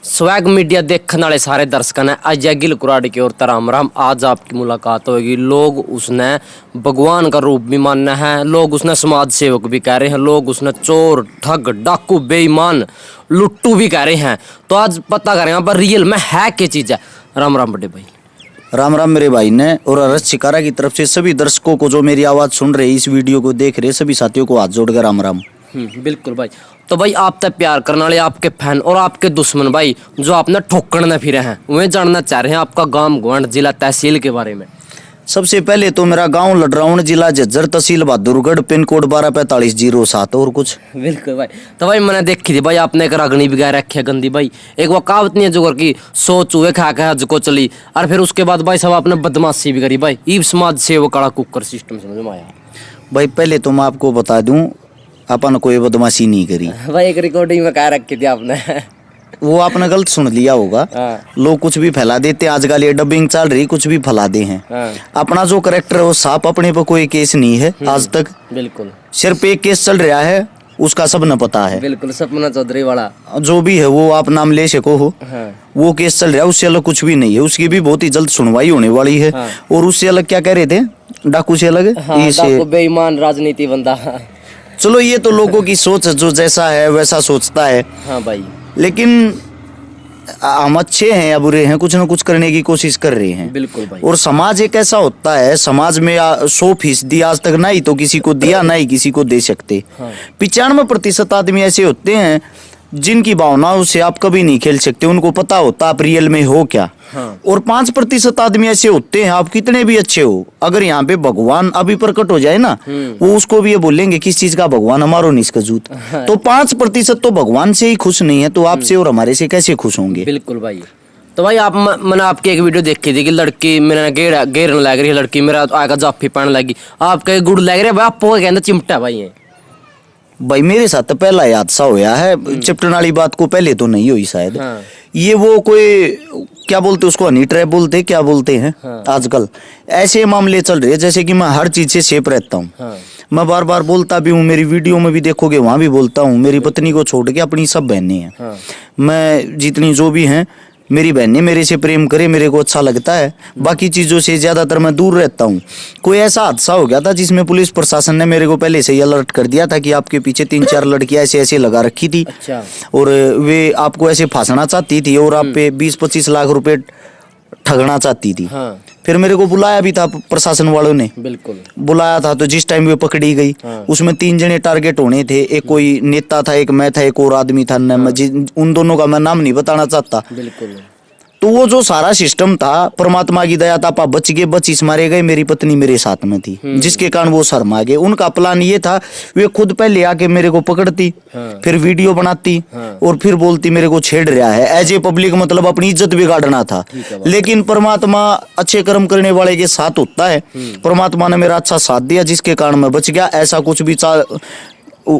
Swag media देखने वाले सारे दर्शकों ने अजय गिल कुराड़ी की ओर राम राम। आज आपकी मुलाकात होगी। लोग उसने भगवान का रूप भी मानना है, लोग उसने समाज सेवक भी कह रहे हैं, लोग उसने चोर ठग डाकू बेईमान लुट्टू भी कह रहे हैं। तो आज पता करें यहाँ पर रियल में है क्या चीज़ है। राम राम बड़े भाई। राम राम मेरे भाई ने और अरज शिकारा की तरफ से सभी दर्शकों को जो मेरी आवाज़ सुन रहे, इस वीडियो को देख रहे सभी साथियों को हाथ जोड़कर राम राम। बिल्कुल भाई। तो भाई आप तक प्यार करने वाले आपके फैन और आपके दुश्मन भाई जो आपने ठोकरने फिरे हैं, वह जानना चाह रहे हैं आपका गांव गवांड जिला तहसील के बारे में। सबसे पहले तो मेरा गांव लडराउन जिला झज्जर तहसील बहादुरगढ़ पिन कोड 124507। और कुछ बिल्कुल भाई। तो भाई मैंने देखी थी भाई आपने एक रागनी भी गा रखी है गंदी भाई। एक वो कहावत नहीं है जो की 100 चूहे खा के हज को चली, और फिर उसके बाद भाई सब आपने बदमाशी भी करी भाई। ईब समाज से वो काला कुकर सिस्टम समझ में आया भाई। पहले तो मैं आपको बता दूं, अपन कोई बदमाशी नहीं करी भाई। एक रिकॉर्डिंग में कह रखी थी आपने वो आपने गलत सुन लिया होगा। लोग कुछ भी फैला देते, आजकल ये डबिंग चल रही, कुछ भी फैला दे हैं। अपना जो करेक्टर है वो साफ, अपने पर कोई केस नहीं है आज तक। बिल्कुल सिर्फ एक केस चल रहा है, उसका सब न पता है। बिल्कुल सपना चौधरी वाला जो भी है वो आप नाम ले सको हो। वो केस चल रहा है, उससे अलग कुछ भी नहीं है। उसकी भी बहुत ही जल्द सुनवाई होने वाली है। और उससे अलग क्या कह रहे थे, डाकू से अलग डाकू बेईमान राजनीति बंदा। चलो ये तो लोगों की सोच, जो जैसा है वैसा सोचता है। हाँ भाई। लेकिन हम अच्छे हैं या बुरे हैं, कुछ ना कुछ करने की कोशिश कर रहे हैं। बिल्कुल भाई। और समाज एक ऐसा होता है, समाज में 100% आज तक ना ही तो किसी को दिया, ना ही किसी को दे सकते। 95% आदमी ऐसे होते हैं जिनकी भावनाओं से आप कभी नहीं खेल सकते। उनको पता होता आप रियल में हो क्या। और 5% आदमी ऐसे होते हैं, आप कितने भी अच्छे हो, अगर यहाँ पे भगवान अभी प्रकट हो जाए ना, वो उसको भी ये बोलेंगे किस चीज का भगवान, हमारो निष्का जूत। तो 5% तो भगवान से ही खुश नहीं है, तो आपसे और हमारे से कैसे खुश होंगे। बिल्कुल भाई। तो भाई आप मैंने आपकी एक वीडियो देखी थी कि लड़की मेरा घेरने लग रही है, लड़की मेरा आगा जाफी पहन लगी, आपके गुड़ लग रहे है भाई। आपको कहते चिमटा भाई है भाई। मेरे साथ तो पहला हादसा होया है, चिपटन वाली बात को पहले तो नहीं हुई शायद। ये वो कोई क्या बोलते उसको, हनी ट्रैप बोलते क्या बोलते हैं। आजकल ऐसे मामले चल रहे हैं जैसे कि मैं हर चीज से सेफ रहता हूँ। मैं बार बार बोलता भी हूँ, मेरी वीडियो में भी देखोगे वहां भी बोलता हूँ, मेरी पत्नी को छोड़ के अपनी सब बहनें हैं। मैं जितनी जो भी हैं मेरी बहनें मेरे से प्रेम करे, मेरे को अच्छा लगता है। बाकी चीज़ों से ज़्यादातर मैं दूर रहता हूँ। कोई ऐसा हादसा हो गया था जिसमें पुलिस प्रशासन ने मेरे को पहले से ही अलर्ट कर दिया था कि आपके पीछे 3-4 लड़कियां ऐसे ऐसे लगा रखी थी। अच्छा। और वे आपको ऐसे फांसना चाहती थी और आप पे 20-25 लाख रुपए ठगना चाहती थी। फिर मेरे को बुलाया भी था प्रशासन वालों ने। बिल्कुल बुलाया था। तो जिस टाइम वे पकड़ी गई, उसमें 3 जने टारगेट होने थे। एक कोई नेता था, एक मैं था, एक और आदमी था। उन दोनों का मैं नाम नहीं बताना चाहता। बिल्कुल। तो वो जो सारा सिस्टम था, परमात्मा की दया था, बच गए, बच मारे गए। मेरी पत्नी मेरे साथ में थी, जिसके कारण वो शर्मा गए। उनका प्लान ये था, वे खुद पहले आके मेरे को पकड़ती, फिर वीडियो बनाती और फिर बोलती मेरे को छेड़ रहा है एज ए पब्लिक, मतलब अपनी इज्जत बिगाड़ना था। लेकिन परमात्मा अच्छे कर्म करने वाले के साथ होता है। परमात्मा ने मेरा अच्छा साथ दिया, जिसके कारण मैं बच गया। ऐसा कुछ भी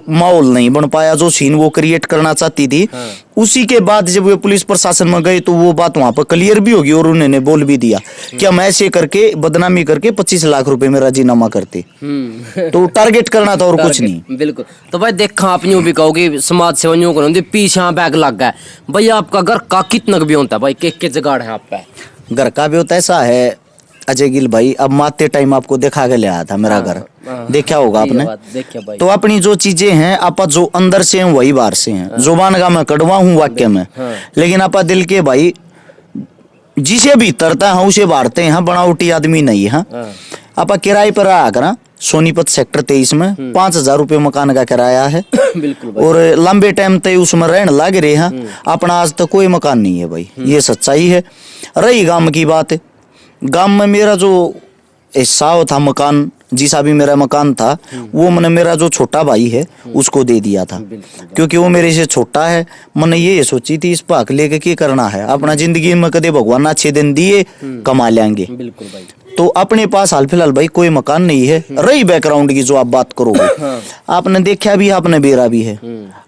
माहौल नहीं बन पाया जो सीन वो क्रिएट करना चाहती थी। उसी के बाद जब वे पुलिस प्रशासन में गए तो वो बात वहां पर क्लियर भी होगी और उन्होंने बोल भी दिया कि हम ऐसे करके बदनामी करके 25 लाख रुपए में राजीनामा करते। तो टारगेट करना था और कुछ नहीं। बिल्कुल। तो भाई देखा आप यूं भी कहोगे समाज सेवा को पीछे बैग लग गया भाई। आपका घर का कितना भी होता है भाई, के जगाड़ है आप पे घर का भी होता है। ऐसा है अजय गिल भाई, अब माते टाइम आपको दिखा के ले आया था मेरा घर, देखा होगा आपने। तो अपनी जो चीजें हैं आप जो अंदर से हैं वही बाहर से हैं। जुबान का मैं कड़वा हूँ वाक्य में, लेकिन आप दिल के भाई जिसे भी तरता है उसे बांटते हैं। बनावटी आदमी नहीं है। आप किराए पर आ कर सोनीपत सेक्टर 23 में 5,000 रुपये मकान का किराया है। बिल्कुल। और लंबे टाइम तक उसमें रहने लग रहे हैं। अपना आज तक कोई मकान नहीं है भाई, ये सच्चाई है। रही गांव की बात, गांव में मेरा जो हिस्सा था मकान, जिसा भी मेरा मकान था, वो मैंने मेरा जो छोटा भाई है उसको दे दिया था, क्योंकि वो मेरे से छोटा है। मैंने ये सोची थी इस पाक लेके क्या करना है, अपना जिंदगी में कदे भगवान अच्छे दिन दिए कमा लेंगे। बिल्कुल भाई। तो अपने पास हाल फिलहाल भाई कोई मकान नहीं है। रही बैकग्राउंड की जो आप बात करोगे, आपने देखा भी, आपने बेरा भी है।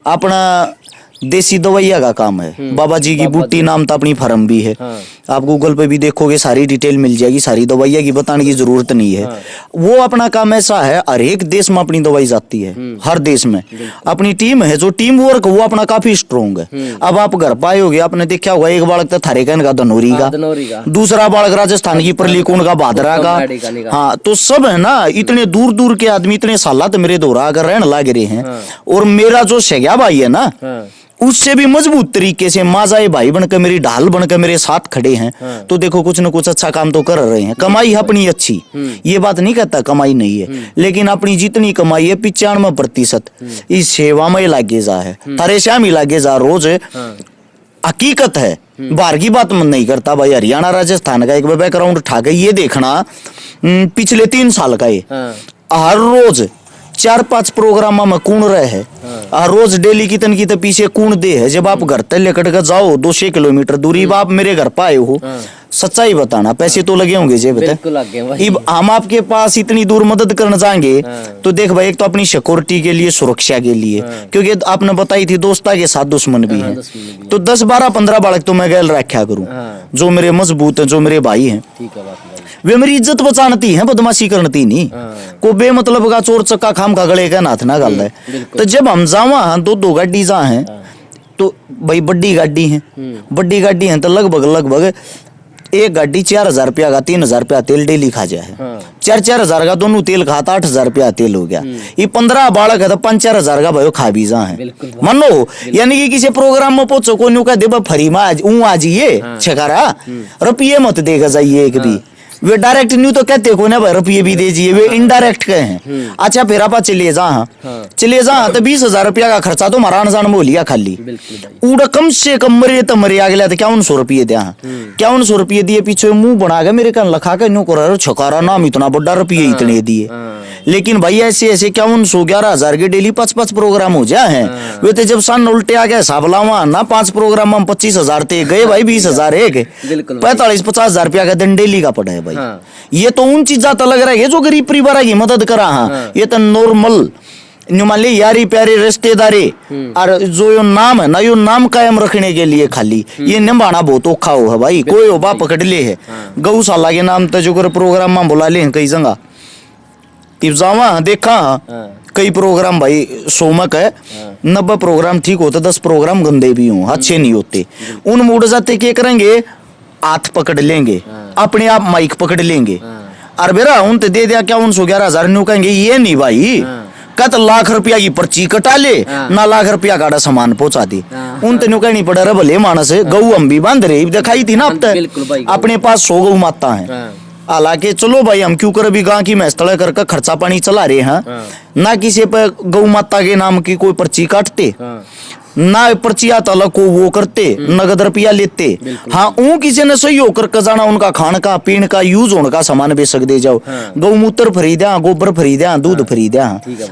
अपना देसी दवाइया का काम है। बाबा जी की बूटी नाम तो अपनी फर्म भी है। आप गूगल पे भी देखोगे, सारी डिटेल मिल जाएगी। सारी दवाइया की बताने की जरूरत नहीं है। वो अपना काम ऐसा है, हर एक देश में अपनी दवाई जाती है, हर देश में अपनी टीम है। जो टीम वर्क वो अपना काफी स्ट्रोंग है। अब आप घर पाए होगे, आपने देखा होगा, एक बालक तो थारेकन का, धनौरी का, दूसरा बालक राजस्थान की परलीकुंड का, भादरा का। हाँ, तो सब है ना, इतने दूर दूर के आदमी इतने सालात मेरे दोहरा आकर रहने लग रहे हैं। और मेरा जो शेग्या भाई है ना, उससे भी मजबूत तरीके से माजाए भाई बनकर, मेरी ढाल बनकर मेरे साथ खड़े हैं। तो देखो कुछ न कुछ अच्छा काम तो कर रहे हैं। कमाई अपनी अच्छी, ये बात नहीं कहता कमाई नहीं है, लेकिन अपनी जितनी कमाई है 95% इस सेवा में लागे जा है, थारे श्याम ही लागे जा रोज। हकीकत है, बाहर की बात मन नहीं करता भाई। हरियाणा राजस्थान का एक बैकग्राउंड उठा के ये देखना, पिछले 3 साल का ये हर रोज 4-5 प्रोग्राम में कौन रहे है, रोज डेली कितन की तो पीछे कौन दे है। जब आप घर तक लेकर के जाओ 200 किलोमीटर दूरी, आप मेरे घर पाए हो, सच्चाई बताना, पैसे तो लगे होंगे जेब में। हम आपके पास इतनी दूर मदद करने जाएंगे तो देख भाई, एक तो अपनी सिक्योरिटी के लिए, सुरक्षा के लिए, क्योंकि आपने बताई थी दोस्ता के साथ दुश्मन भी है। तो 10, 12, 15 बालक तो मैं गैल रखा करूँ, जो मेरे मजबूत है, जो मेरे भाई हैं। वे मेरी इज्जत बचानती है, बदमाशी करती नहीं। को बेमतलब का चोर चक्का खाम का गले का नाथ ना गल है। तो जब हम जावा 2 गाड़ी जा हैं, तो भाई बड्डी गाड़ी है, बड्डी गाड़ी है, तो लगभग एक गाड़ी 4,000 रुपया का 3,000 रुपया तेल डेली खा जाए। 4-4 हजार का दोनों तेल खाता, 8,000 रुपया तेल हो गया। ये 15 बालक है तो 5-4 हजार का भाई खा भी जा है। मानो यानी कि किसी प्रोग्राम में पहुंचो, कोई न्यू कह दे फरी में आज ये छकारा रुपये मत देगा जाइए एक भी। वे डायरेक्ट न्यू तो कहते को ना भाई रुपये भी दे दिए, वे इनडायरेक्ट कहे हैं। अच्छा फिर आप चले जा, चले जा तो 20,000 रुपया का खर्चा तो मारा अनजान में हो लिया खाली। उड़ा कम से कम मरे तो मरे आ गया तो 5100 रुपये दिया, 5100 रुपये दिए, पीछे मुंह बना के मेरे कान लखा के न्यू करो छकारा नाम इतना बड़ा रुपये इतने दिए। लेकिन भाई ऐसे 5100 11,000 के डेली 5-5 प्रोग्राम हो जाए हैं। वे तो जब सन उल्टे आ गया हिसाब लावा ना, 5 प्रोग्राम में 25,000 थे गए भाई, 20,000 एक 45-50,000 रुपया का दिन डेली का पड़ा है भाई। ये तो उन चीजा तो लग रहा है जो गरीब परिवार की मदद करा। ये तो नॉर्मल मान ली यारी प्यारी रिश्तेदारी और जो यो नाम है ना, यो नाम कायम रखने के लिए खाली ये निभाना बहुत औखा हो है भाई। कोई हो बा पकड़ ले है गौशाला के नाम तो जो कर प्रोग्राम में बुला ले कई जगह जावा देखा कई प्रोग्राम भाई सोमक है 90 प्रोग्राम ठीक होते, 10 प्रोग्राम गंदे भी हों, अच्छे नहीं होते। उन मूड जाते क्या करेंगे, हाथ पकड़ लेंगे, अपने आप माइक पकड़ लेंगे और बेरा उन दे दिया क्या 11,000 न्यू कहेंगे। ये नहीं भाई, कत लाख रुपया की पर्ची कटा ले ना, लाख रुपया का सामान पहुंचा दे। उन तेन कहनी पड़ा रे भले मानस गऊ हम भी बांध रहे दिखाई थी ना, अब तक अपने पास 100 गऊ माता है। हालांकि चलो भाई हम क्यों कर अभी गांव की मैच तड़ा करके खर्चा पानी चला रहे हैं, ना किसी पे गौ माता के नाम की कोई पर्ची काटते, ना पर्चिया तलक को वो करते, नगद रुपया लेते। हाँ ऊ किसी ने सही होकर जाना, उनका खान का पीन का यूज होने का सामान बेचक दे जाओ। गौमूत्र फ्री दिया, गोबर फ्री दिया, दूध फ्री दिया।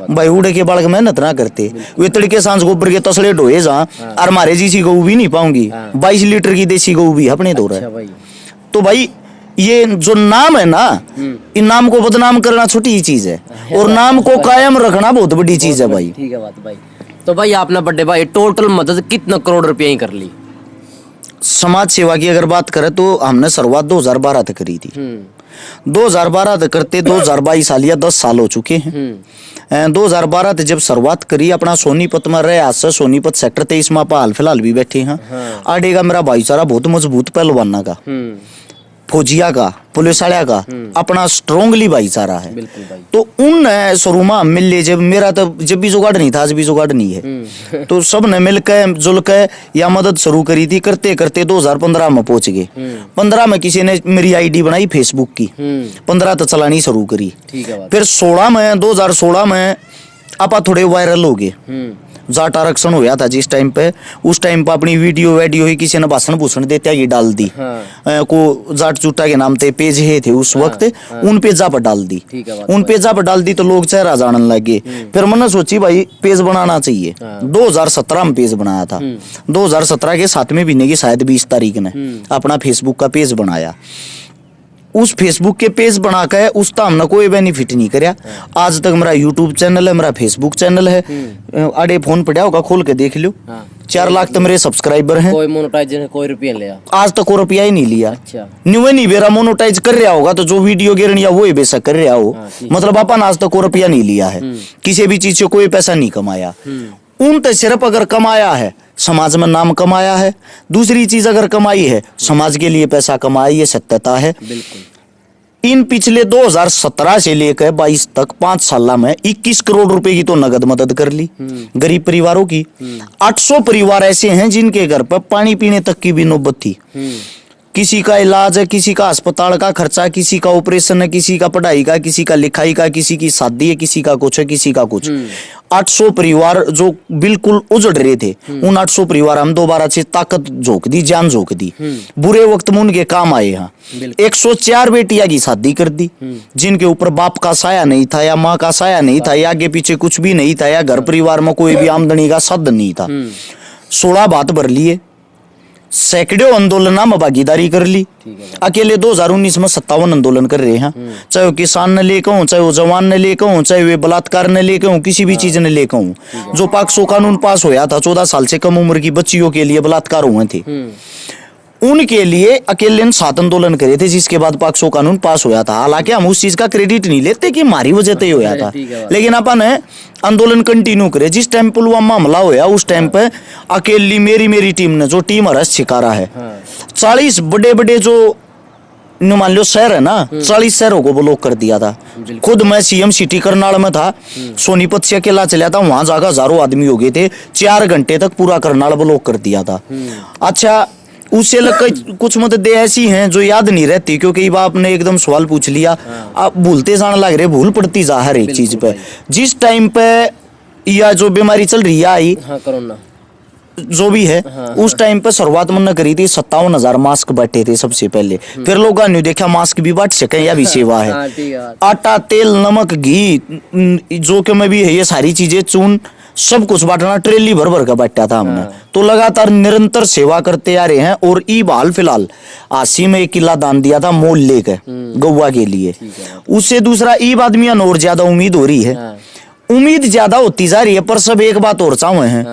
भाई उड़े के बालक मेहनत ना करते, वे तड़के सांझ गोबर के तसले ढोए जा और मारे जैसी गऊ भी नहीं पाऊंगी। 22 लीटर की देसी गऊ भी अपने दो रहा। तो भाई ये जो नाम है ना, इन नाम को बदनाम करना छोटी ही चीज है और नाम को कायम रखना बहुत बड़ी चीज है भाई। ठीक है बात भाई। तो भाई आपने बड़े भाई टोटल मदद कितना करोड़ रुपया ही कर ली? समाज सेवा की अगर बात करें तो हमने शुरुआत 2012 तक करी थी। 2012 तक करते 2022 साल या 10 साल हो चुके हैं। 2012 तक जब शुरुआत करी, अपना सोनीपत में रहे, आज से सोनीपत सेक्टर 23 में हाल फिलहाल भी बैठे हैं। आड़े का मेरा भाईचारा बहुत मजबूत पहलवाना का, फौजिया का, पुलिस वाला का अपना स्ट्रोंगली भाईचारा है। तो उन शुरू में मिल ले, जब मेरा तो जब भी जुगाड़ नहीं था, आज भी जुगाड़ नहीं है, तो सब ने मिल के जुल के या मदद शुरू करी थी। करते करते 2015 में पहुंच गए। 15 में किसी ने मेरी आईडी बनाई फेसबुक की, 15 तो चलानी शुरू करी। फिर 2016 में आपा थोड़े वायरल हो गए। जाट आरक्षण होया था जिस टाइम पे, उस टाइम पे अपनी वीडियो ही किसी ने भाषण भूषण देते ये डाल दी। को जाट चुट्टा के नाम थे पेज है थे उस वक्त, उन पेजा पर डाल दी। उन पेजा पर डाल दी तो लोग चेहरा जानने लगे। फिर मैंने सोची भाई पेज बनाना चाहिए। 2017 में पेज बनाया था। 2017 के 7वें महीने की शायद 20 तारीख ने अपना फेसबुक का पेज बनाया। उस फेसबुक के पेज बना के उसका हमने कोई बेनिफिट नहीं करया। आज तक मेरा यूट्यूब चैनल है, मेरा फेसबुक चैनल है, आड़े फोन पड़ा होगा खोल के देख लो। 4 लाख तो मेरे सब्सक्राइबर हैं। कोई मोनेटाइजेशन कोई रुपया लिया आज तक कोई रुपया ही नहीं लिया। अच्छा नहीं बेरा मोनोटाइज कर रहा होगा तो जो वीडियो गिरनिया वो ही बेशक कर रहा हो, मतलब अपन आज तक कोई रुपया नहीं लिया है, किसी भी चीज से कोई पैसा नहीं कमाया। उन तो सिर्फ अगर कमाया है समाज में नाम कमाया है, दूसरी चीज अगर कमाई है समाज के लिए पैसा कमाया, ये सत्यता है। बिल्कुल। इन पिछले 2017 से लेकर 22 तक 5 साल में 21 करोड़ रुपए की तो नगद मदद कर ली गरीब परिवारों की। 800 परिवार ऐसे हैं जिनके घर पर पानी पीने तक की भी नौबत थी। किसी का इलाज है, किसी का अस्पताल का खर्चा, किसी का ऑपरेशन है, किसी का पढ़ाई का, किसी का लिखाई का, किसी की शादी है, किसी का कुछ है, किसी का कुछ। 800 परिवार जो बिल्कुल उजड़ रहे थे, उन 800 परिवार हम दोबारा से ताकत झोंक दी, जान झोंक दी। बुरे वक्त में उनके काम आए। यहाँ 104 बेटियां की शादी कर दी जिनके ऊपर बाप का साया नहीं था या माँ का साया नहीं था या आगे पीछे कुछ भी नहीं था या घर परिवार में कोई भी आमदनी का साधन नहीं था। 16 बात भर लिए, सैकड़ों आंदोलन में भागीदारी कर ली। अकेले 2019 में 57 आंदोलन कर रहे हैं, चाहे वो किसान ने लेकर हो, चाहे वो जवान ने लेकर हो, चाहे वे बलात्कार ने लेकर हो, किसी भी चीज ने लेकर हो। जो पॉक्सो कानून पास होया था 14 साल से कम उम्र की बच्चियों के लिए बलात्कार हुए थे, उनके लिए अकेले 7 आंदोलन करे थे, जिसके बाद पॉक्सो कानून पास होया था। हालांकि हम उस चीज का क्रेडिट नहीं लेते कि हमारी वजह से होया था, लेकिन अपन आंदोलन कंटिन्यू करे। जिस टाइम पुलवामा हमला होया उस टाइम पे अकेली मेरी टीम ने, जो टीम हरस शिकारा है, 40 बड़े बड़े जो मान लो शहर है ना, 40 शहरों को ब्लॉक कर दिया था। खुद मैं सीएम सिटी करनाल में था, सोनीपत से अकेला चला था, वहां जाकर हजारों आदमी हो गए थे। 4 घंटे तक पूरा करनाल ब्लॉक कर दिया था। अच्छा, उससे कुछ मददें ऐसी हैं जो याद नहीं रहती, क्योंकि ये आपने एकदम सवाल पूछ लिया, आप भूलते जाने लग रहे, भूल पड़ती जा हर एक चीज पे। जिस टाइम पे या जो बीमारी चल रही है आई, कोरोना जो भी है, उस टाइम पे शुरुआत मैंने करी थी, 57,000 मास्क बांटे थे सबसे पहले। फिर लोगों ने देखा मास्क भी बांट सके, यह भी सेवा है। आटा, तेल, नमक, घी, जो कि मैं भी है, ये सारी चीजें, चून, सब कुछ बांटना, ट्रेली भर भर का बांटा था हमने। तो लगातार निरंतर सेवा करते आ रहे हैं। और ई हाल फिलहाल 80 में 1 किला दान दिया था मोल लेकर गौवा के लिए। उससे दूसरा ईब आदमी और ज्यादा उम्मीद हो रही है, उम्मीद ज्यादा होती जा रही है, पर सब एक बात और चाहे हैं,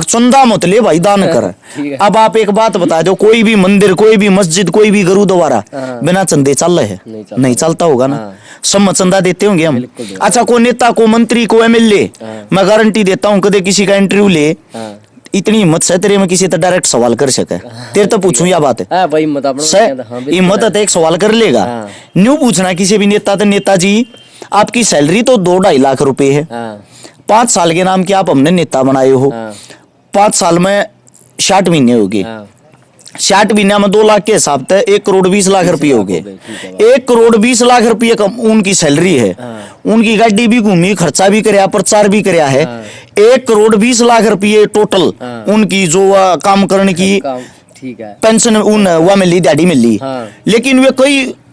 चंदा मत ले भाई, दान कर। अब आप एक बात बता दो, कोई भी मंदिर, कोई भी मस्जिद, कोई भी गुरुद्वारा बिना चंदे चल रहे हैं? नहीं चलता होगा ना, सब चंदा देते होंगे हम। अच्छा, को नेता, को मंत्री, को एमएलए, मैं गारंटी देता हूँ कदे किसी का इंटरव्यू ले, इतनी हिम्मत से तेरे में किसी तो डायरेक्ट सवाल कर सके। तेरे तो पूछूं या बात है हिम्मत है, एक सवाल कर लेगा। न्यू पूछना किसी भी नेता तो, नेताजी आपकी सैलरी तो 2-2.5 लाख रुपए है, 5 साल के नाम के आप हमने नेता बनाए हो, 5 साल में 60 महीने हो गए, 60 महीने में 2 लाख के हिसाब से 1 करोड़ 20 लाख रुपये हो गए। 1 करोड़ 20 लाख रुपये कम उनकी सैलरी है, उनकी गाड़ी भी घूमी, खर्चा भी कराया, प्रचार भी कराया है। 1 करोड़ 20 लाख रुपये टोटल उनकी जो काम करने की पेंशन उन वह मिली, दिहाड़ी मिली। लेकिन वे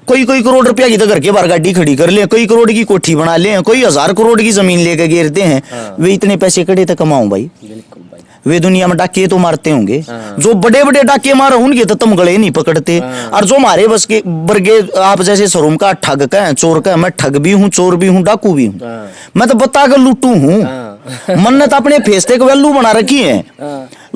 कोई करोड़ रुपया की तो घर के बाहर गाड़ी खड़ी कर ले, कई करोड़ की कोठी बना ले, कोई 1000 करोड़ की जमीन लेकर गिरते हैं। वे इतने पैसे कड़े तक कमाऊं भाई? वे दुनिया में डाके तो मारते होंगे, जो बड़े बड़े डाके मारे उनके तो तुम गले नहीं पकड़ते। और जो हमारे बस के वर्गे आप जैसे शोरूम का ठग का, चोर का, मैं ठग भी हूँ, चोर भी हूँ, डाकू भी हूँ, मैं तो बता कर लूटू हूँ। मन ने तो अपने फेसते को वैल्यू बना रखी है।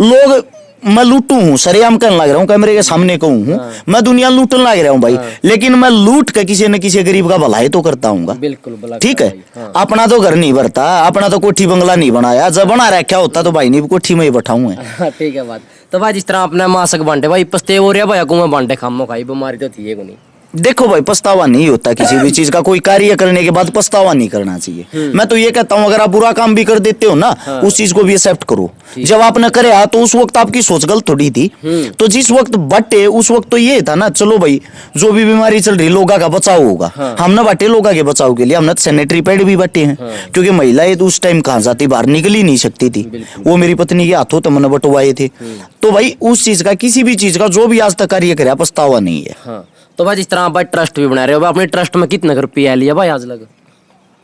लोग, मैं लूटू हूँ, सरेआम करने लग रहा हूँ, कैमरे के सामने कहूँ हूँ, मैं दुनिया लूटने लग रहा हूँ भाई। लेकिन मैं लूट के किसी न किसी गरीब का भलाई तो करता हूँ। बिल्कुल, ठीक है। अपना तो घर नहीं भरता, अपना तो कोठी बंगला नहीं बनाया, जब बना रखा होता तो भाई नहीं कोठी में ही बैठाऊँ। ठीक है बात। तो भाई जिस तरह आपने मास्क बांटे भाई, पछते हो रहा भाई को बांटे, खामो खाई बीमारी तो थी नहीं। देखो भाई, पछतावा नहीं होता किसी भी चीज का, कोई कार्य करने के बाद पछतावा नहीं करना चाहिए। मैं तो ये कहता हूँ, अगर आप बुरा काम भी कर देते हो ना, उस चीज को भी एक्सेप्ट करो। जब आपने करे तो उस वक्त आपकी सोच गलत थोड़ी थी, तो जिस वक्त बटे उस वक्त तो ये था ना, चलो भाई जो भी बीमारी चल रही लोगों का बचाव होगा, हमने बांटे लोगों के बचाव के लिए, हमने सैनिटरी पैड भी बांटे हैं, क्योंकि महिलाएं उस टाइम कहाँ जाती, बाहर निकल ही नहीं सकती थी, वो मेरी पत्नी के हाथों तो मैंने बंटवाए थे। तो भाई उस चीज का, किसी भी चीज का जो भी आज तक कार्य करे, पछतावा नहीं है। तो भाई जिस तरह आप भाई ट्रस्ट भी बना रहे हो, अपने ट्रस्ट में कितने रुपया लिया भाई आज लग?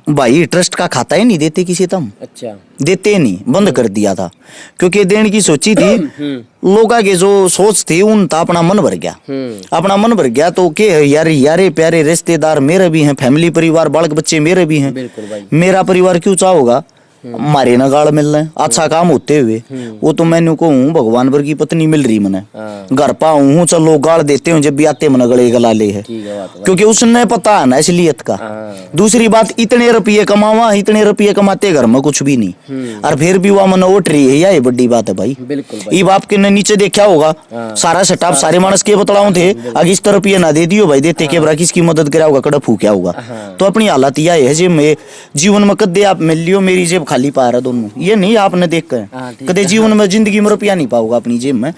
भाई ट्रस्ट का खाता ही नहीं देते किसी तम, अच्छा देते नहीं, बंद कर दिया था क्योंकि देने की सोची थी। लोगों के जो सोच थी उन था अपना मन भर गया, अपना मन भर गया तो के यार यारे प्यारे रिश्तेदार मेरे भी हैं, फैमिली परिवार बालक बच्चे मेरे भी हैं, बिल्कुल भाई। मेरा परिवार क्यों चाहोगा मारे ना गाड़ मिल रहे अच्छा काम होते हुए। वो तो मैंने कहूँ भगवान भर की पत्नी मिल रही मने, घर पाऊँ हूँ चलो गाड़ देते हूँ जब भी आते मन गले गला ले है, क्योंकि उसने पता है ना इसलियत का। दूसरी बात इतने रुपये कमावा, इतने रुपये कमाते घर में कुछ भी नहीं, और फिर भी वह मन उठ रही है, यही बड़ी बात है भाई। ये बाप के ने नीचे देखा होगा सारा सेटअप, सारे मानस के बतलाऊ थे अगर इस रुपये ना दे दियो भाई, देते के बरा किसकी मदद करा होगा, कड़ा फूक्या होगा। तो अपनी हालत यह है जे मैं जीवन में कदे आप मिल लियो मेरी जेब खाली पा रहा दोनों, ये नहीं आपने देख कर कदे जीवन में जिंदगी में रुपया नहीं पाओगा अपनी जेब में।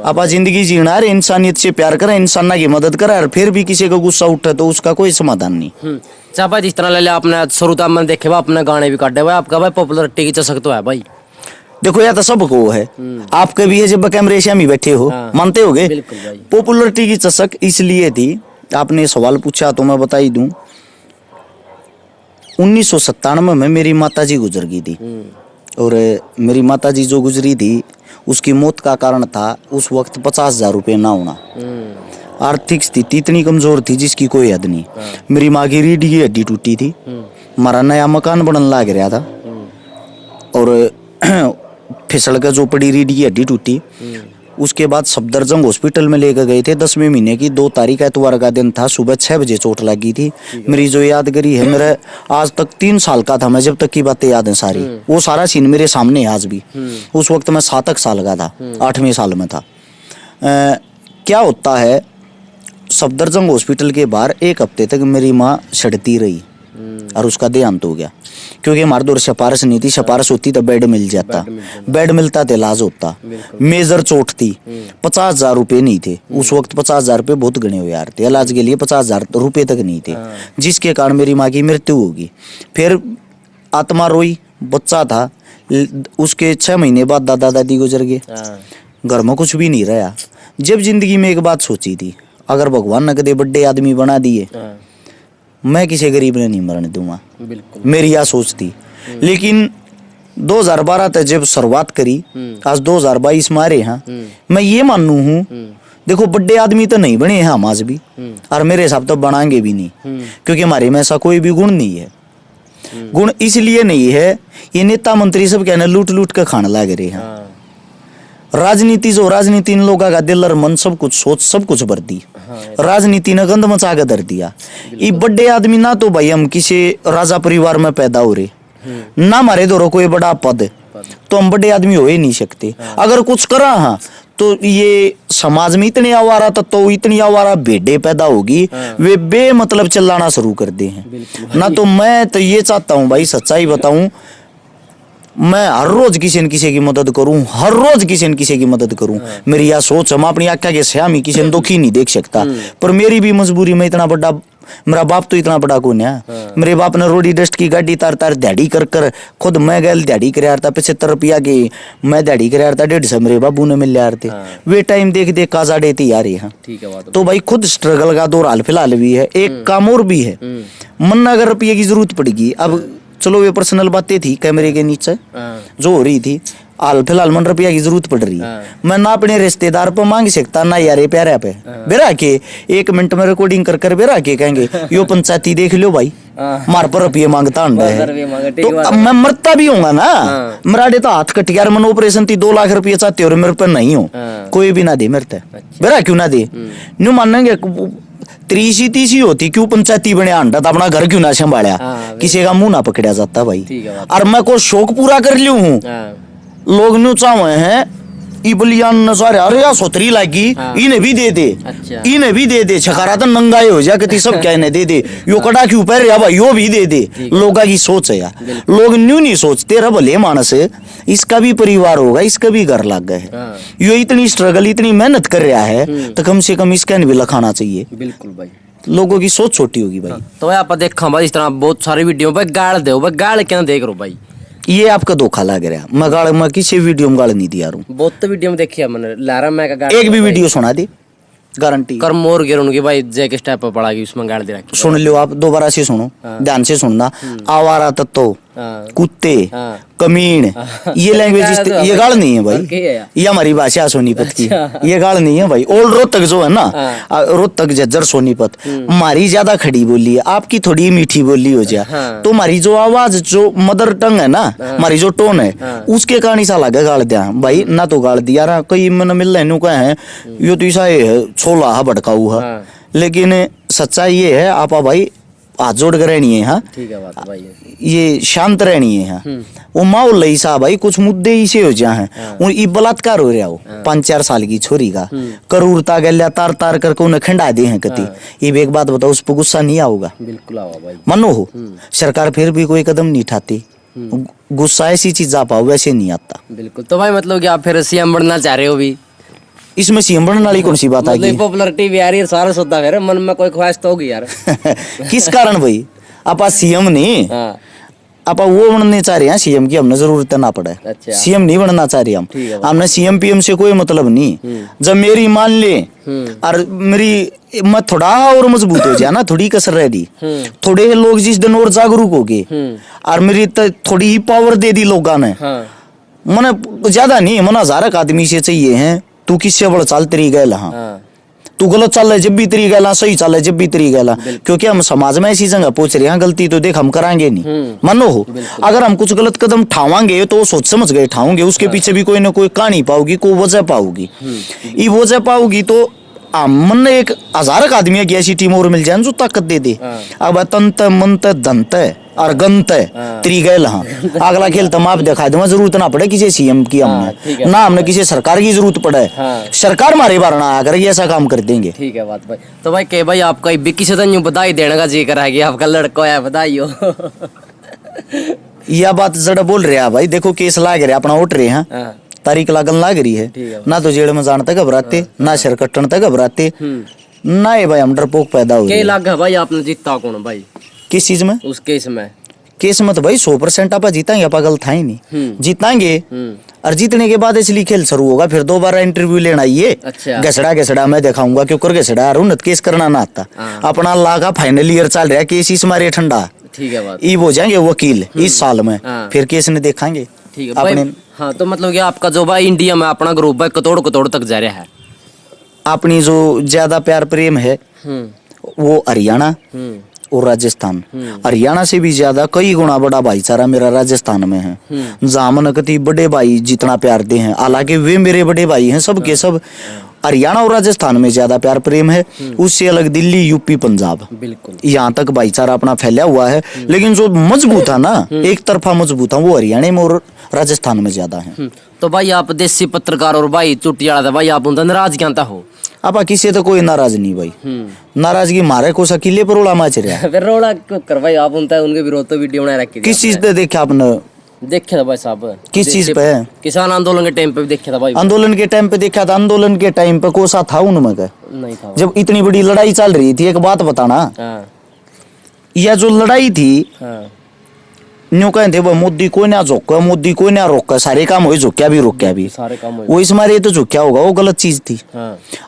आप जिंदगी जीना है, इंसानियत से प्यार करें, इंसान की मदद करें, और फिर भी किसी का गुस्सा उठे तो उसका कोई समाधान नहीं। भाई जिस तरह ले लिया आपने शुरू में देखे हुआ अपने गाने भी काटे हुए, आपका भाई पॉपुलरिटी की चसक तो है भाई। देखो या तो सबको है, आपके भी है जब कैमरे से हम ही बैठे हो, मानते होगे। पॉपुलरिटी की चसक इसलिए थी, आपने सवाल पूछा तो मैं बता ही दूं। 1997 में मेरी माताजी गुजर गई थी, और मेरी माताजी जो गुजरी थी उसकी मौत का कारण था उस वक्त 50,000 रुपये ना होना। आर्थिक स्थिति इतनी कमजोर थी जिसकी कोई हद नहीं। मेरी माँ की रीढ़ की हड्डी टूटी थी, हमारा नया मकान बनने लग रहा था, और फिसल कर जो पड़ी रीढ़ की हड्डी टूटी। उसके बाद सफदरजंग हॉस्पिटल में लेकर गए थे, 10वें महीने की 2 तारीख एतवार का दिन था, सुबह 6 बजे चोट लगी थी। मेरी जो यादगिरी है, मेरा आज तक 3 साल का था मैं, जब तक की बातें याद है सारी, वो सारा सीन मेरे सामने है आज भी। उस वक्त मैं 7 साल का था, 8वें साल में था। क्या होता है, सफदरजंग हॉस्पिटल के बाहर 1 हफ्ते तक मेरी माँ सड़ती रही और उसका देहांत हो गया, क्योंकि हमारे दौर सिफारिश नहीं थी, सिफारिश होती तो बेड मिल जाता, बेड मिलता तो इलाज होता। मेजर चोट थी, 50,000 रुपये नहीं थे उस वक्त, 50,000 रुपये बहुत गणे हुए यार थे, इलाज के लिए 50,000 रुपये तक नहीं थे, जिसके कारण मेरी माँ की मृत्यु होगी। फिर आत्मा रोई, बच्चा था, उसके 6 महीने बाद दादा दादी गुजर गए, घर में कुछ भी नहीं रहा। जब जिंदगी में एक बात सोची थी, अगर भगवान ने कदे बड़े आदमी बना दिए, मैं किसी गरीब ने नहीं मरने दूंगा, मेरी यह सोच थी। लेकिन 2012 तक जब शुरुआत करी, आज 2022 मारे हैं, मैं ये मानू हूँ, देखो बड़े आदमी तो नहीं बने हैं हम आज भी, और मेरे हिसाब तो बनाएंगे भी नहीं, क्योंकि हमारे में ऐसा कोई भी गुण नहीं है। गुण इसलिए नहीं है, ये नेता मंत्री सब कहने लूट लूट कर खाने लग रहे हैं। राजनीति जो राजनीति इन लोगों का दिल और मन सब कुछ सोच सब कुछ भर दी, राजनीति ने गंद मचा के धर दिया। ये बड़े आदमी ना तो भाई हम किसी राजा परिवार में पैदा हो रहे, ना हमारे दौर कोई बड़ा पद, तो हम बड़े आदमी हो ही नहीं सकते। अगर कुछ करा हाँ तो ये समाज में इतने आवारा तो इतनी आवारा भेड़े पैदा होगी, वे बेमतलब चिल्लाना शुरू कर दे हैं ना। तो मैं तो ये चाहता हूँ भाई, सच्चाई बताऊं, मैं हर रोज किसी न किसी की मदद करूं, हर रोज किसी न किसी की मदद करूं। मेरी यह सोच है, मैं अपनी आँखों के सामने किसी ने दुखी नहीं देख सकता, पर मेरी भी मजबूरी में इतना बड़ा, मेरा बाप तो इतना बड़ा कौन है। मेरे बाप ने रोडी डस्ट की गाड़ी तार तार दिहाड़ी कर कर, खुद मैं गैल दिहाड़ी कर था 75 रुपया की, मैं दिहाड़ी कर था 150 मेरे बाबू ने मिल रहे थे। वे टाइम देख देख काजा देती यार यहाँ। तो भाई खुद स्ट्रगल का दौर हाल फिलहाल भी है। एक काम और भी है, मन अगर रुपये की जरूरत पड़ेगी, अब चलो वे पर्सनल बातें थी कैमरे के नीचे जो हो रही थी, हाल फिलहाल मन रुपया की जरूरत पड़ रही है, मैं ना अपने रिश्तेदार पे मांग सकता ना यारे प्यारे पे बेरा के 1 मिनट में रिकॉर्डिंग कर कर बेरा के कहेंगे यो पंचायती देख लो भाई मार पर रुपये मांगता है, तो अब मैं मरता भी होगा ना। मेरा तो हाथ कट गया, मन ऑपरेशन थी 2 लाख रुपये चाहते हो, मेरे पर नहीं हो, कोई भी ना दे मेरे तक, बेरा क्यों ना दे, न्यू मानेंगे 30 होती क्यों पंचायती बने अंडा, अपना घर क्यों ना संभाला, किसी का मुंह ना पकड़ा जाता भाई। और मैं को शौक पूरा कर लियो हूँ, लोग न्यू चाहे हैं इबलियान नजारे, अरे यार सोतरी लागी इन्हें भी दे दे, इन्हें भी दे दे, छकारा तो नंगाए हो जा कि सब क्या इन्हें दे दे, यो कड़ा क्यों पैर या भाई यो भी दे दे। लोगों की सोच है यार, लोग न्यू नहीं सोचते रहा भले मानस है, इसका भी परिवार होगा, इसका भी घर लग गए है, यो इतनी स्ट्रगल इतनी मेहनत कर रहा है, तो कम से कम इसका भी लखाना चाहिए। बिल्कुल भाई, लोगों की सोच छोटी होगी भाई। तो आप देखा भाई इस तरह बहुत सारी वीडियो पे गाड़ दो, गाड़ क्या देख रो भाई, ये आपका धोखा लग रहा है। मैं गाड़, मैं किसी वीडियो में गाड़ नहीं दिया रहा हूँ, बहुत तो वीडियो में देखी है मैंने, लारा मैं का गाड़, एक भी वीडियो सुना दे, गारंटी। कर मोर गिर उनकी भाई जय के स्टेप पर पड़ा गई उसमें गाड़ दे रखी। सुन लो आप, दोबारा से सुनो, ध्यान से सुनना। आवारा तत्व, हाँ। कुत्ते, हाँ। कमीन, ये लैंग्वेज ये गाल नहीं है भाई, है ये हमारी भाषा सोनीपत की, अच्छा। ये गाल नहीं है भाई। ओल्ड रोहतक जो है ना, रोहतक झज्जर सोनीपत, हमारी ज्यादा खड़ी बोली है, आपकी थोड़ी मीठी बोली हो जाए। हाँ। तो हमारी जो आवाज, जो मदर टंग है ना, हमारी जो टोन है, उसके कारण सा लगे गाल दिया भाई ना। तो गाल दिया रहा कई मन मिल रहे कहे हैं यो तो ऐसा है छोला है भड़काऊ है। हाँ। लेकिन सच्चाई ये है आपा भाई हाथ जोड़ कर रहनी है। हाँ ठीक है बात भाई। ये शांत रहनी है। हाँ वो माहौल ऐसा भाई, कुछ मुद्दे ऐसे हो जाए हैं। वो ये बलात्कार हो रहा हो 5-4 साल की छोरी का, करूरता गल्या तार तार करके उन्हें खंडा दे हैं कति। ये एक बात बताओ, उस पर गुस्सा नहीं आओगा? बिल्कुल आओ भाई। मनो हो सरकार फिर भी कोई कदम नहीं उठाती, गुस्सा ऐसी चीज आ पाओ वैसे नहीं आता। बिल्कुल। तो भाई मतलब कि आप फिर सीएम बनना चाह रहे हो भी? इसमें सीएम बनने वाली कौन सी बात आ गई? पॉपुलरिटी भी आ रही है, सारा सोता फिर मन में कोई ख्वाहिश तो होगी यार। किस कारण भाई? आपा सीएम नहीं, हाँ। आपा वो बनने चाह रहे हैं सीएम की, हमने जरूरत ना पड़े। अच्छा। सीएम नहीं बनना चाह रहे हम, ठीक है। हमने सीएम पीएम से कोई मतलब नहीं। जब मेरी मान ले और मेरी मैं थोड़ा और मजबूत हो जाए ना, थोड़ी कसर रह दी, थोड़े लोग जिस दिन और जागरूक हो गए और मेरी थोड़ी ही पावर दे दी लोगों ने, हाँ। मने ज्यादा नहीं, मना 1000 आदमी से चाहिए हैं तू किससे बड़ा चाल तेरी गैल। हाँ हाँ। तू गलत चल रहा है जब भी तेरी गैला, सही चल रहा है जब भी तेरी गैला, क्योंकि हम समाज में ऐसी जगह पहुंच रहे हैं, गलती तो देख हम कराएंगे नहीं। मानो हो अगर हम कुछ गलत कदम उठावांगे तो वो सोच समझ गए उठाओगे, उसके पीछे भी कोई ना कोई कहानी पाओगी, कोई वजह पाओगी। ये वजह पाओगी तो मन एक 1000 आदमी की ऐसी टीम और मिल जाए जो ताकत दे दे। अब तंत मंत दंत और गंत तेरी गैल। हाँ अगला खेल तो आप दिखा दूंगा, जरूरत ना पड़े किसी सीएम की हमने, ना हमने किसी सरकार की जरूरत पड़े। सरकार हमारे बार ना आकर ये ऐसा काम कर देंगे। ठीक है बात भाई। तो भाई के भाई आपका बिक्की से तो बधाई देने का जी करा कि आपका लड़का है, बधाई हो। यह बात जरा बोल रहे हैं भाई, देखो केस लाग रहे अपना उठ रहे हैं, तारीख लागन लाग रही है ना, तो जेल में जाने तक घबराते, ना सिर कटने तक घबराते, ना ये भाई हम डरपोक पैदा हो गए। लाग भाई आपने जीता कौन भाई? किस चीज में? उस केस में। केस में तो भाई 100% आप जीतेंगे, आप गलत था ही नहीं, जीतेंगे। और जीतने के बाद इसलिए खेल शुरू होगा, फिर दोबारा इंटरव्यू लेना ये। अच्छा। घसड़ा मैं दिखाऊंगा क्यों कर घसड़ा, उन्नत केस करना ना आता। अपना ला का फाइनल ईयर चल रहा, केस इस मारे ठंडा। ठीक है बात। ये हो जाएंगे वकील इस साल में, फिर केस ने देखेंगे। ठीक है भाई। हाँ तो मतलब कि आपका जो भाई इंडिया में अपना ग्रुप है कतोड़ तक जा रहा है। अपनी जो ज्यादा प्यार प्रेम है वो हरियाणा और राजस्थान। हरियाणा से भी ज्यादा कई गुना बड़ा भाईचारा मेरा राजस्थान में है, जहाँ मन कति बड़े भाई जितना प्यार दे हैं, हालांकि वे मेरे बड़े भाई हैं सब के सब। हरियाणा और राजस्थान में ज्यादा प्यार प्रेम है, उससे अलग दिल्ली यूपी पंजाब बिल्कुल यहाँ तक भाईचारा अपना फैला हुआ है। लेकिन जो मजबूत है ना, एक तरफा मजबूत है, वो हरियाणा में और राजस्थान में ज्यादा है। तो भाई आप देसी पत्रकार और भाई चुटियाला था भाई, आप उनका नाराज क्या हो? आप किसी तो कोई नाराज नहीं भाई, नाराजगी मारे को सकीले पर रोड़ा माच रहा फिर रोड़ा क्यों कर भाई? आप उनका उनके विरोध तो वीडियो बना रखी। किस चीज पे देखा आपने? देखे था भाई साहब। किस चीज पे? किसान आंदोलन के टाइम पे भी देखा था भाई। आंदोलन के टाइम पे देखा था? आंदोलन के टाइम पे कोसा था उनमें का? नहीं था। जब इतनी बड़ी लड़ाई चल रही थी, एक बात बताना, यह जो लड़ाई थी न्यू कहते वो मोदी को ना झोंका, मोदी को ना रोका, सारे काम हो झोंक्या भी रोक्या भी, सारे काम वो इस मारे तो झोंक्या होगा, वो गलत चीज थी।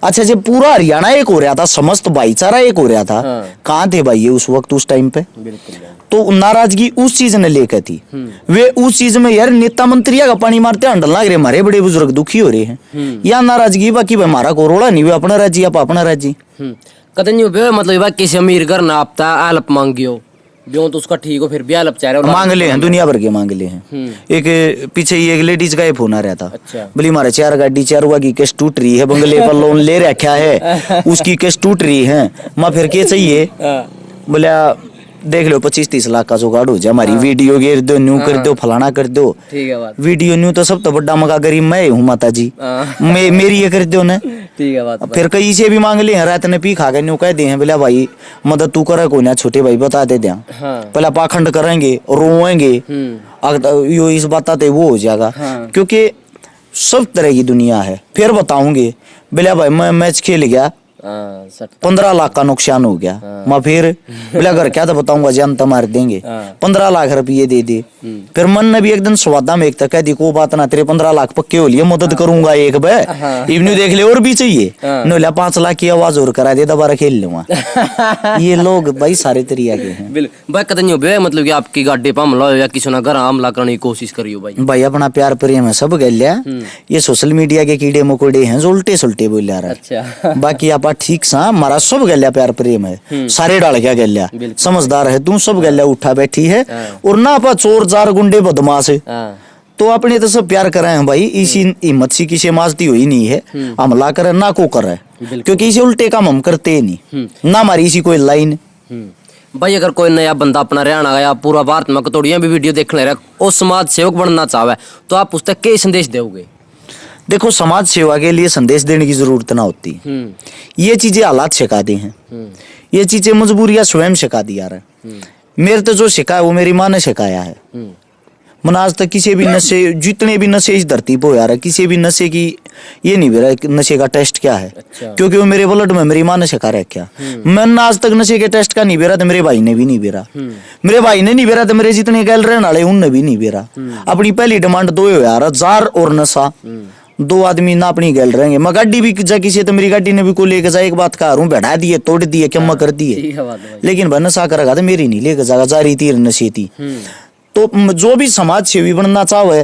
अच्छा जब पूरा हरियाणा एक हो रहा था, समस्त भाईचारा एक हो रहा था, कहाँ थे भाई ये उस वक्त उस टाइम पे? तो नाराजगी उस चीज ने लेकर थी। वे उस चीज में यार नेता मंत्रिया का पानी मारते हंडल लग रहे, हमारे बड़े बुजुर्ग दुखी हो रहे हैं, या नाराजगी बाकी भाई हमारा कोरोड़ा नहीं, वे अपना राज्य आप अपना राज्य कतई मतलब किसी अमीर घर ना आपता हेल्प मांगियो जो तो उसका ठीक हो, फिर भी हेल्प चाह रहे हो? मांग ले हैं, दुनिया भर के मांग ले हैं। एक पीछे ही एक लेडीज का फोन आ रहा था। अच्छा। बोली हमारे 4 गाड़ी 4 हुआ की किस्त टूट रही है, बंगले पर लोन ले रखा है, उसकी किस्त टूट रही है, माँ फिर क्या चाहिए? बोला देख लो 25-30 लाख का जुगाड़ हो जाए, हमारी वीडियो घेर दो, न्यू कर दो, फलाना कर दो। ठीक है बात। वीडियो न्यू तो सब तो बड़ा मगा गरीब मैं हूँ माता जी, मेरी ये कर दो ना। ठीक है बात। फिर कई से भी मांग ले हैं, रात ने पी खा के न्यू कह दे हैं, बोला भाई मदद तू करे को ना, छोटे भाई बता दे दिया। पहले पाखंड करेंगे, रोएंगे, यो इस बताते वो हो जाएगा, क्योंकि सब तरह की दुनिया है। फिर बताऊंगे बोला भाई मैं मैच खेल गया, हाँ, 15 लाख का नुकसान हो गया। मैं फिर बोला घर क्या तो बताऊंगा, जान तो मार देंगे। 15 लाख रुपये दे दे। फिर मन ने भी एकदम स्वादा में एक तक कह दी को बात ना, तेरे 15 लाख पक्के हो लिए, मदद करूंगा एक बे इवनी देख ले और भी चाहिए न, 5 लाख की आवाज और करा दे, दोबारा खेल लूंगा। ये लोग भाई सारे तरीके के हैं। बिल्कुल भाई, कतई हो मतलब कि आपकी गाड़ी पर हमला हो या किसी ने घर हमला करने की कोशिश करी हो भाई? भाई अपना प्यार प्रेम है सब गल लिया। ये सोशल मीडिया के कीड़े मकोड़े हैं जो उल्टे सुलटे बोल रहा है। अच्छा बाकी आप ठीक सा हमारा सब गलिया प्यार प्रेम है, सारे डाल क्या गलिया, समझदार है तू, सब गलिया उठा बैठी है। और ना आप चोर जार गुंडे बदमाश है तो अपने तो सब प्यार करे हैं भाई। इसी हिम्मत सी किसी माजती हुई नहीं है, हमला करे ना को करे, क्योंकि इसे उल्टे काम हम करते नहीं ना, हमारी इसी कोई लाइन। भाई अगर कोई नया बंदा अपना हरियाणा या पूरा भारत में कतौड़ियां भी वीडियो देखने रहा और समाज सेवक बनना चाहे तो आप उस तक क्या संदेश दोगे? देखो, समाज सेवा के लिए संदेश देने की जरूरत ना होती। ये चीजें हालात सिखाते हैं, ये चीजें मजबूरियां स्वयं सिखा दी यार। मेरे तो जो सिखा है वो मेरी माँ ने सिखाया है। मैंने आज तक किसी भी नशे, जितने भी नशे इस धरती पर यार, किसी भी नशे की ये नहीं बेरा नशे का टेस्ट क्या है। अच्छा। क्योंकि वो मेरे ब्लड में मेरी माँ ने सिखा रखा। मैंने आज तक नशे के टेस्ट का नहीं बेरा, तो मेरे भाई ने भी नहीं बेरा, मेरे भाई ने नहीं बेरा, तो मेरे जितने गैल रहने वाले उनने भी नहीं बेरा। अपनी पहली डिमांड दो यार, जार और नशा। 2 आदमी ना अपनी गैल रहेंगे। मैं गाड़ी भी जाकी से तो मेरी गाड़ी ने भी को लेकर जाए, एक बात कह रहा हूँ, बैठा दिए तोड़ दिए क्या कर दिए, लेकिन भाई नशा करेगा तो मेरी नहीं लेकर जाएगा, जारी तीर नशे थी। तो जो भी समाज सेवी बनना चाहे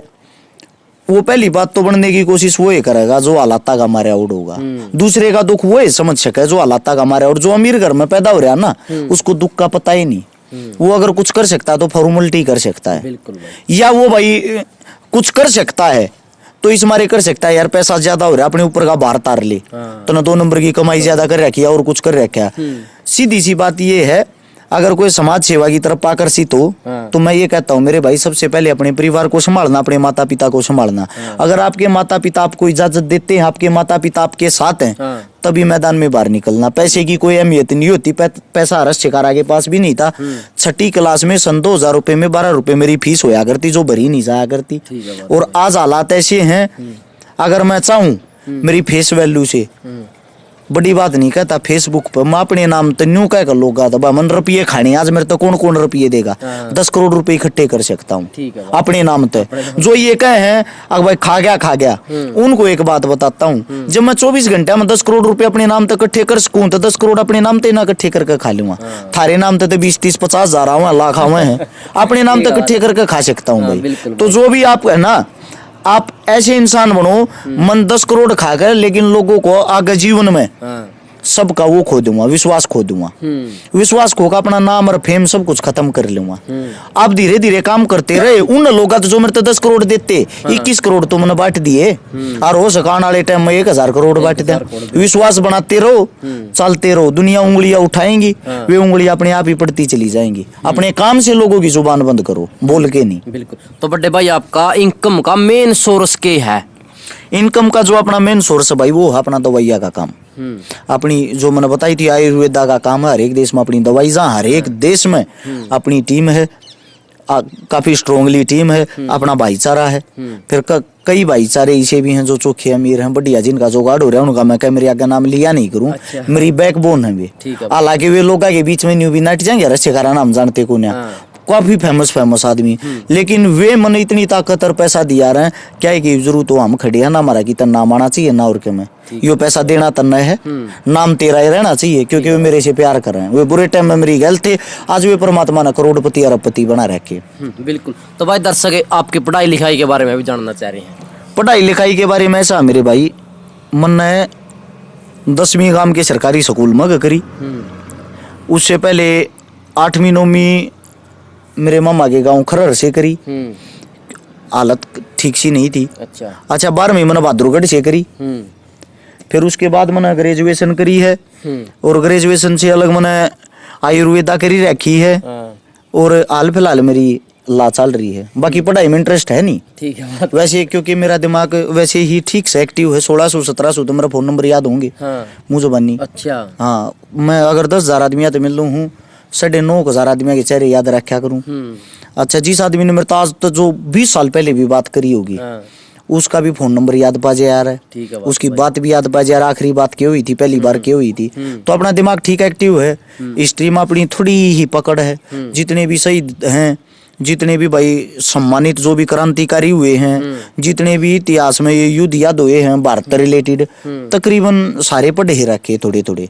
वो पहली बात तो बनने की कोशिश वो ही करेगा जो हालात का मारे आउट होगा। दूसरे का दुख वो ही समझ सके जो हालात का मारे। और जो अमीर घर में पैदा हो रहा ना, उसको दुख का पता ही नहीं। वो अगर कुछ कर सकता है तो फॉर्मेलिटी कर सकता है, या वो भाई कुछ कर सकता है तो इस मारे कर सकता है यार, पैसा ज्यादा हो रहा है अपने ऊपर का भार तार ले, तो ना 2 नंबर की कमाई ज्यादा कर रखी है और कुछ कर रखा है। सीधी सी बात ये है, अगर कोई समाज सेवा की तरफ आकर्षित हो तो मैं ये कहता हूँ मेरे भाई, सबसे पहले अपने परिवार को संभालना, अपने माता पिता को संभालना। अगर आपके माता पिता आपको इजाजत देते हैं, आपके माता पिता आपके साथ हैं, तभी मैदान में बाहर निकलना। पैसे की कोई अहमियत नहीं होती, पैसा हरस शिकारा के पास भी नहीं था। 6ठी क्लास में सन 2000 रुपए में 12 रुपए मेरी फीस होया करती, जो भरी नहीं जाया करती। और आज हालात ऐसे हैं, अगर मैं चाहूँ मेरी फेस वैल्यू से बड़ी बात नहीं कहता, फेसबुक पर मैं अपने नाम तो न्यू कह कर लोग मन रुपये खाने, आज मेरे तो कौन रुपये देगा। 10 करोड़ रुपए इकट्ठे कर सकता हूँ अपने नाम पे। जो ये कहे हैं अगर भाई खा गया उनको एक बात बताता हूँ, जब मैं 24 घंटे में 10 करोड़ रुपए अपने नाम तक इकट्ठे कर सकूँ तो 10 करोड़ अपने नाम तक ना इकट्ठे करके खा लूंगा। थारे नाम तक 20, 30, 50 हजार आवे लाख आवे हैं, अपने नाम तक इकट्ठे करके खा सकता हूँ भाई। तो जो भी आप है ना, आप ऐसे इंसान बनो, मन 10 करोड़ खाकर लेकिन लोगों को आगे जीवन में सबका वो खो दूंगा, विश्वास खो दूंगा। विश्वास खो का अपना नाम और फेम सब कुछ खत्म कर लूंगा। आप धीरे धीरे काम करते रहे, उन लोगों तो जो मेरे तो 10 करोड़ देते 21 करोड़ तो मैंने बांट दिए, और हो सकान वाले टाइम में 1000 करोड़ बांट दिया। विश्वास बनाते रहो, चलते रहो, दुनिया उंगलियां उठाएंगी, वे उंगलियां अपने आप ही पड़ती चली जाएंगी। अपने काम से लोगों की जुबान बंद करो, बोल के नहीं। बिल्कुल। तो बड़े भाई आपका इनकम का मेन सोर्स क्या है? इनकम का जो अपना मेन सोर्स है भाई, वो है अपना दवाइया का काम। अपनी जो मैंने बताई थी आयुर्वेदा का काम है, हर एक देश में अपनी दवाई, हर एक देश में अपनी टीम है, काफी स्ट्रोंगली टीम है, अपना भाईचारा है। फिर कई भाईचारे ऐसे भी हैं जो चोखे अमीर हैं, बढ़िया, जिनका जुगाड़ हो रहा है, उनका मैं क्या मेरे आगे नाम लिया नहीं करूं। अच्छा। मेरी बैकबोन है वे, हालांकि वे लोग के बीच में न्यू भी नट जाएंगे, रस्से का नाम जानते को ना, काफी फेमस आदमी, लेकिन वे मैंने इतनी ताकत और पैसा दिया रहे हैं क्या है कि जरूर तो हम खड़े हैं ना, हमारा की तन नाम आना चाहिए ना, और क्या मैं यो पैसा देना तन है, नाम तेरा ही रहना चाहिए, क्योंकि वे मेरे से प्यार कर रहे हैं। वे बुरे टाइम में मेरी गल थे, आज वे परमात्मा ने करोड़पति अरबपति बना रखे। बिल्कुल। तो भाई दर्शक आपकी पढ़ाई लिखाई के बारे में भी जानना चाह रहे हैं। पढ़ाई लिखाई के बारे में ऐसा मेरे भाई, मैंने 10वीं गांव के सरकारी स्कूल में करी, उससे पहले 8वीं 9वीं मेरे मामा के गांव खरर से करी, हालत ठीक सी नहीं थी। अच्छा 12वीं मैंने बहादुरगढ़ से करी। फिर उसके बाद मैंने ग्रेजुएशन करी है, और ग्रेजुएशन से अलग मैंने आयुर्वेदा करी रखी है, और हाल फिलहाल मेरी ला चल रही है। बाकी पढ़ाई में इंटरेस्ट है नहीं, ठीक है वैसे, क्योंकि मेरा दिमाग वैसे ही ठीक से एक्टिव है। 1600-1700 तो मेरा फोन नंबर याद होंगे मुझे बनी। अच्छा हाँ, मैं अगर 10,000 आदमी तो मिल लूँ हूँ, 9,500 आदमी के चेहरे याद रखा करूँ। अच्छा, जिस आदमी ने मेरे आज तो जो 20 साल पहले भी बात करी होगी, उसका भी फोन नंबर याद पा जाए यार, ठीक है, उसकी बात भी याद पा जाए, आखिरी बात क्या हुई थी, पहली बार क्या हुई थी। तो अपना दिमाग ठीक एक्टिव है, स्ट्रीम अपनी थोड़ी ही पकड़ है। जितने भी शहीद हैं, जितने भी भाई सम्मानित जो भी क्रांतिकारी हुए हैं, जितने भी इतिहास में ये युद्ध याद हुए हैं भारत रिलेटेड, तकरीबन सारे पढ़े ही रखे थोड़े थोड़े,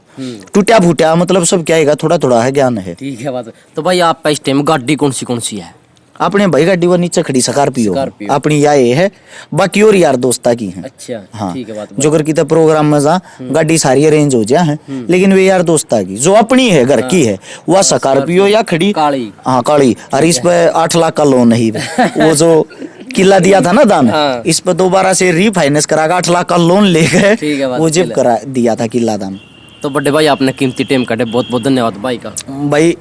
टूटा फूटा मतलब सब क्या है, थोड़ा थोड़ा है ज्ञान है। ठीक है बात। तो भाई आपका इस टाइम गाड़ी कौन सी है? अपने भाई गाड़ी वो नीचे खड़ी स्कॉर्पियो स्कॉर्पियो। अपनी ये है, बाकी और यार दोस्ता की है। अच्छा हाँ, ठीक है बात। जोगर की तो प्रोग्राम में जा गाड़ी सारी अरेंज हो जाए है, लेकिन वे यार दोस्ता की जो अपनी है घर की है वह स्कॉर्पियो या खड़ी काली। हाँ काली। और इस पे 8 लाख का लोन नहीं वो जो किला दिया था ना दान, हाँ। इस पे दोबारा से रीफाइनेंस करा 8 लाख का लोन ले ठीक है गए, बात, वो जिप करा दिया था किला दान। तो बड़े भाई आपने कीमती टाइम काटे, बहुत बहुत धन्यवाद भाई का। भाई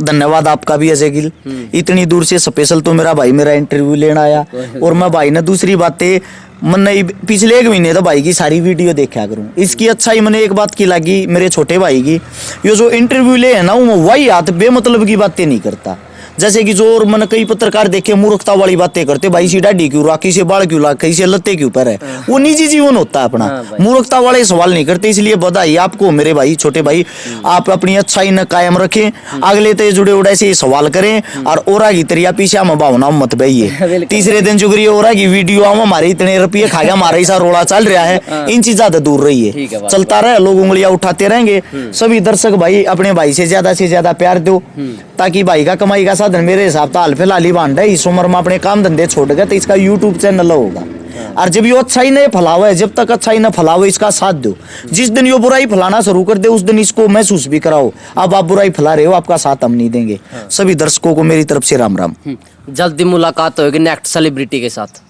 धन्यवाद आपका भी अजय गिल, इतनी दूर से स्पेशल तो मेरा भाई मेरा इंटरव्यू लेना आया। और मैं भाई ने दूसरी बातें मैंने पिछले 1 महीने तो भाई की सारी वीडियो देखा करूं, इसकी अच्छाई मैंने एक बात की लगी मेरे छोटे भाई की, ये जो इंटरव्यू ले है ना वो वही हाथ बेमतलब की बातें नहीं करता। जैसे कि जो और मैंने कई पत्रकार देखे मूर्खता वाली बातें करते, भाई सी डाडी क्यों रहा, किसे बाल क्यों ला, कैसे लत्ते क्यों पर है, वो निजी जीवन होता है अपना। मूर्खता वाले सवाल नहीं करते, इसलिए बधाई आपको मेरे भाई छोटे भाई, आप अपनी अच्छाई न कायम रखें, अगले ते जुड़े उड़े से सवाल करें और ओरा की तरिया पीछे हम भावना मत बहिए। तीसरे दिन जुगरी ओरा की वीडियो हम हमारे इतने रुपये खा गया, हमारा ऐसा रोड़ा चल रहा है, इन चीज ज्यादा दूर रहिए, चलता रहे, लोग उंगलियां उठाते रहेंगे। सभी दर्शक भाई अपने भाई से ज्यादा प्यार दो, ताकि भाई का कमाई का साधन मेरे हिसाब से हाल फिलहाल ही बांध है। इस उम्र में अपने काम धंधे छोड़ गए तो इसका यूट्यूब चैनल होगा, और जब ये अच्छाई नहीं फैलावे, जब तक अच्छाई न फैलावे इसका साथ दो। जिस दिन ये बुराई फैलाना शुरू कर दे उस दिन इसको महसूस भी कराओ, अब आप बुराई फैला रहे हो, आपका साथ हम नहीं देंगे। सभी दर्शकों को मेरी तरफ से राम राम। जल्दी मुलाकात होगी नेक्स्ट सेलिब्रिटी के साथ।